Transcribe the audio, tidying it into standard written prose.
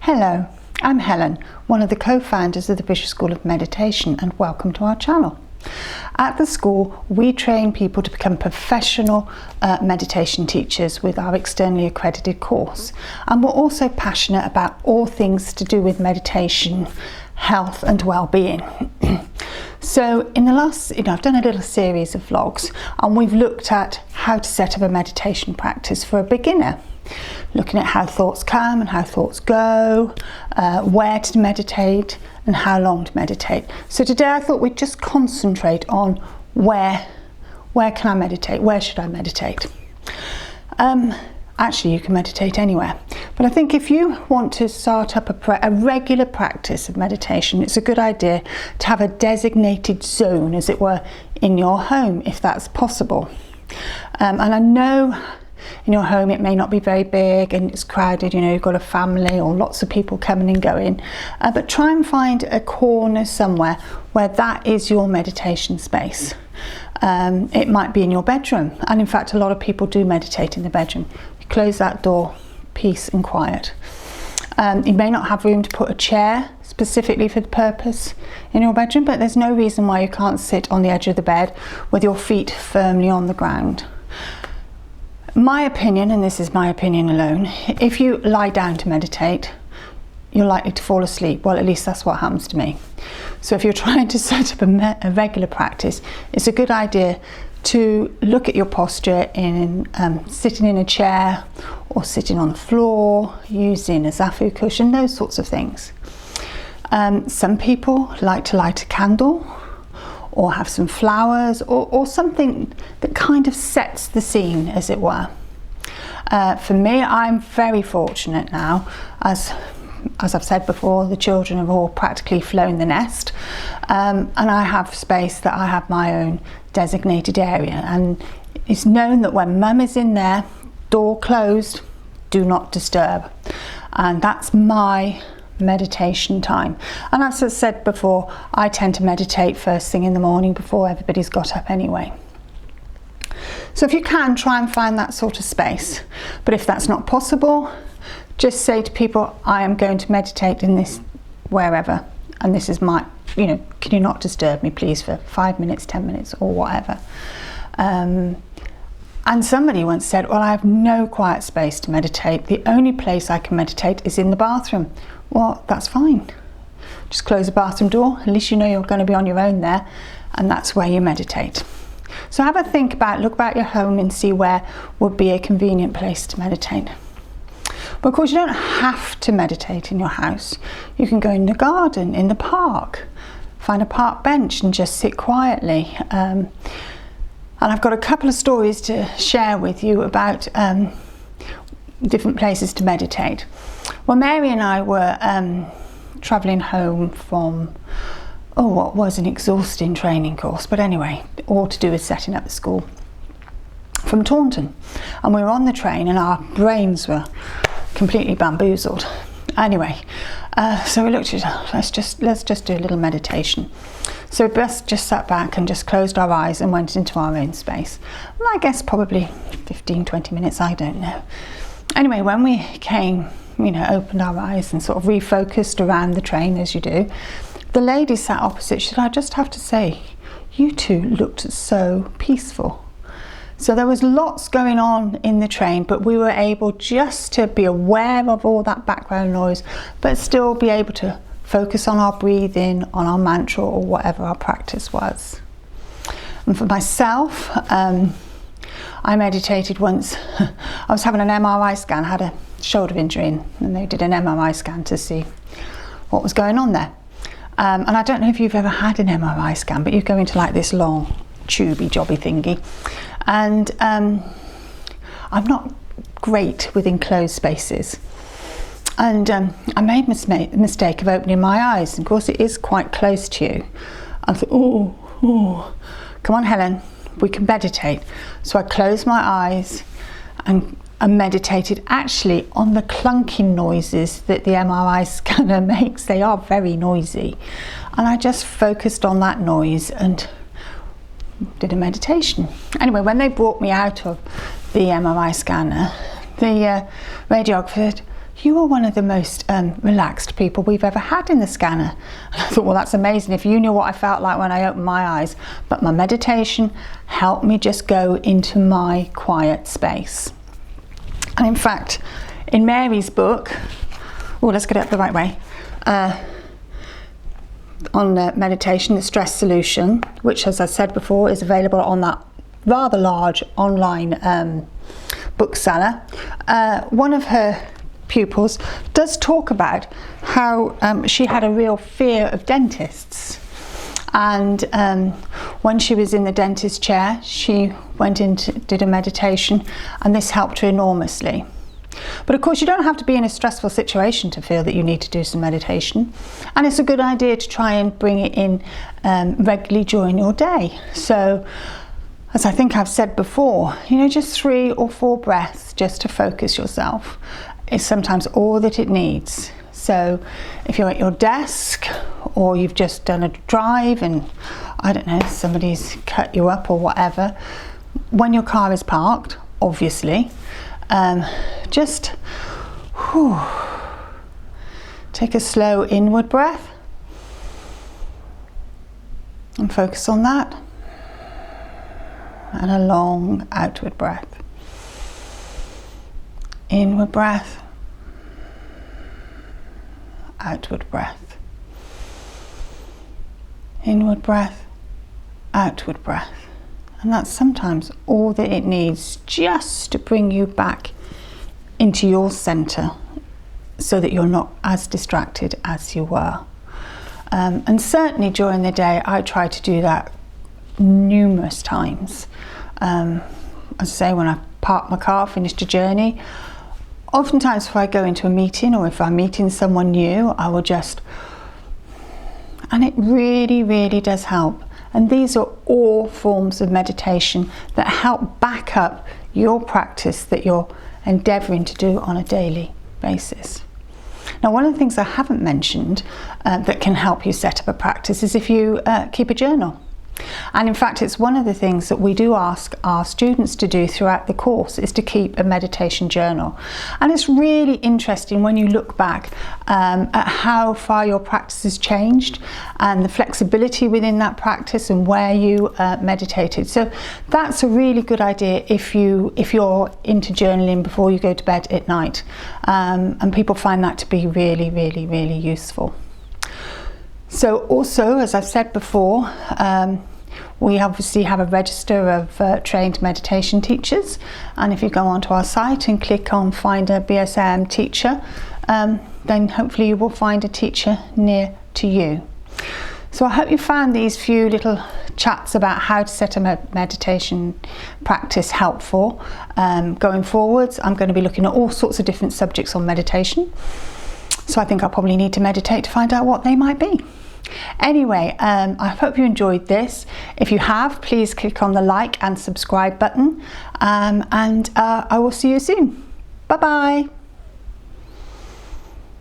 Hello, I'm Helen, one of the co-founders of the Bishop School of Meditation, and welcome to our channel. At the school, we train people to become professional meditation teachers with our externally accredited course, and we're also passionate about all things to do with meditation, health and well-being. So in the last, I've done a little series of vlogs and we've looked at how to set up a meditation practice for a beginner. Looking at how thoughts come and how thoughts go, where to meditate and how long to meditate. So today I thought we'd just concentrate on where can I meditate, where should I meditate. Actually you can meditate anywhere, but I think if you want to start up a regular practice of meditation, it's a good idea to have a designated zone, as it were, in your home if that's possible. And I know in your home it may not be very big and it's crowded, you've got a family or lots of people coming and going, but try and find a corner somewhere where that is your meditation space. It might be in your bedroom, and in fact a lot of people do meditate in the bedroom. You close that door, peace and quiet. You may not have room to put a chair specifically for the purpose in your bedroom, but there's no reason why you can't sit on the edge of the bed with your feet firmly on the ground. My opinion, and this is my opinion alone, if you lie down to meditate, you're likely to fall asleep. Well, at least that's what happens to me. So if you're trying to set up a regular practice, it's a good idea to look at your posture in sitting in a chair or sitting on the floor, using a zafu cushion, those sorts of things. Some people like to light a candle or have some flowers or something that kind of sets the scene, as it were. For me, I'm very fortunate now, as I've said before, the children have all practically flown the nest, and I have space that I have my own designated area, and it's known that when mum is in there, door closed, do not disturb, and that's my meditation time. And as I said before, I tend to meditate first thing in the morning before everybody's got up anyway. So if you can, try and find that sort of space, but if that's not possible, just say to people, I am going to meditate in this wherever, and this is my, can you not disturb me please for 5 minutes, 10 minutes or whatever. And somebody once said, well, I have no quiet space to meditate. The only place I can meditate is in the bathroom. Well, that's fine. Just close the bathroom door. At least you know you're going to be on your own there, and that's where you meditate. So have a think about, look about your home and see where would be a convenient place to meditate. But of course you don't have to meditate in your house. You can go in the garden, in the park, find a park bench and just sit quietly. And I've got a couple of stories to share with you about different places to meditate. Well, Mary and I were travelling home from, what was an exhausting training course, but anyway, all to do with setting up the school, from Taunton. And we were on the train and our brains were completely bamboozled. Anyway, so we looked at, let's just do a little meditation. So we just sat back and just closed our eyes and went into our own space. Well, I guess probably 15-20 minutes, I don't know. Anyway, when we came, opened our eyes and sort of refocused around the train, as you do, the lady sat opposite. She said, I just have to say, you two looked so peaceful. So there was lots going on in the train, but we were able just to be aware of all that background noise, but still be able to focus on our breathing, on our mantra or whatever our practice was. And for myself, I meditated once. I was having an MRI scan, had a shoulder injury, and they did an MRI scan to see what was going on there. And I don't know if you've ever had an MRI scan, but you go into like this long tubey jobby thingy, and I'm not great with enclosed spaces, and I made the mistake of opening my eyes, and of course it is quite close to you. I thought, oh, come on Helen, we can meditate. So I closed my eyes and meditated actually on the clunking noises that the MRI scanner makes. They are very noisy, and I just focused on that noise and did a meditation. Anyway, when they brought me out of the MRI scanner, the radiographer you are one of the most relaxed people we've ever had in the scanner. And I thought, well, that's amazing. If you knew what I felt like when I opened my eyes. But my meditation helped me just go into my quiet space. And in fact, in Mary's book, let's get it up the right way, on meditation, the stress solution, which, as I said before, is available on that rather large online bookseller, one of her pupils does talk about how she had a real fear of dentists, and when she was in the dentist chair, she went in did a meditation, and this helped her enormously. But of course, you don't have to be in a stressful situation to feel that you need to do some meditation, and it's a good idea to try and bring it in regularly during your day. So, as I think I've said before, just 3 or 4 breaths just to focus yourself is sometimes all that it needs. So if you're at your desk, or you've just done a drive and, I don't know, somebody's cut you up or whatever, when your car is parked, obviously, just take a slow inward breath and focus on that, and a long outward breath. Inward breath, outward breath. Inward breath, outward breath. And that's sometimes all that it needs, just to bring you back into your center so that you're not as distracted as you were. And certainly during the day, I try to do that numerous times. As I say, when I park my car, finished a journey, oftentimes if I go into a meeting or if I'm meeting someone new, I will just, and it really, really does help. And these are all forms of meditation that help back up your practice that you're endeavouring to do on a daily basis. Now, one of the things I haven't mentioned that can help you set up a practice is if you keep a journal. And in fact, it's one of the things that we do ask our students to do throughout the course, is to keep a meditation journal. And it's really interesting when you look back at how far your practice has changed and the flexibility within that practice and where you meditated. So that's a really good idea if you're into journaling before you go to bed at night. And people find that to be really, really, really useful. So also, as I've said before, we obviously have a register of trained meditation teachers, and if you go onto our site and click on find a BSM teacher, then hopefully you will find a teacher near to you. So I hope you found these few little chats about how to set a meditation practice helpful. Going forwards, I'm going to be looking at all sorts of different subjects on meditation, so I think I'll probably need to meditate to find out what they might be. Anyway, I hope you enjoyed this. If you have, please click on the like and subscribe button, and I will see you soon. Bye bye.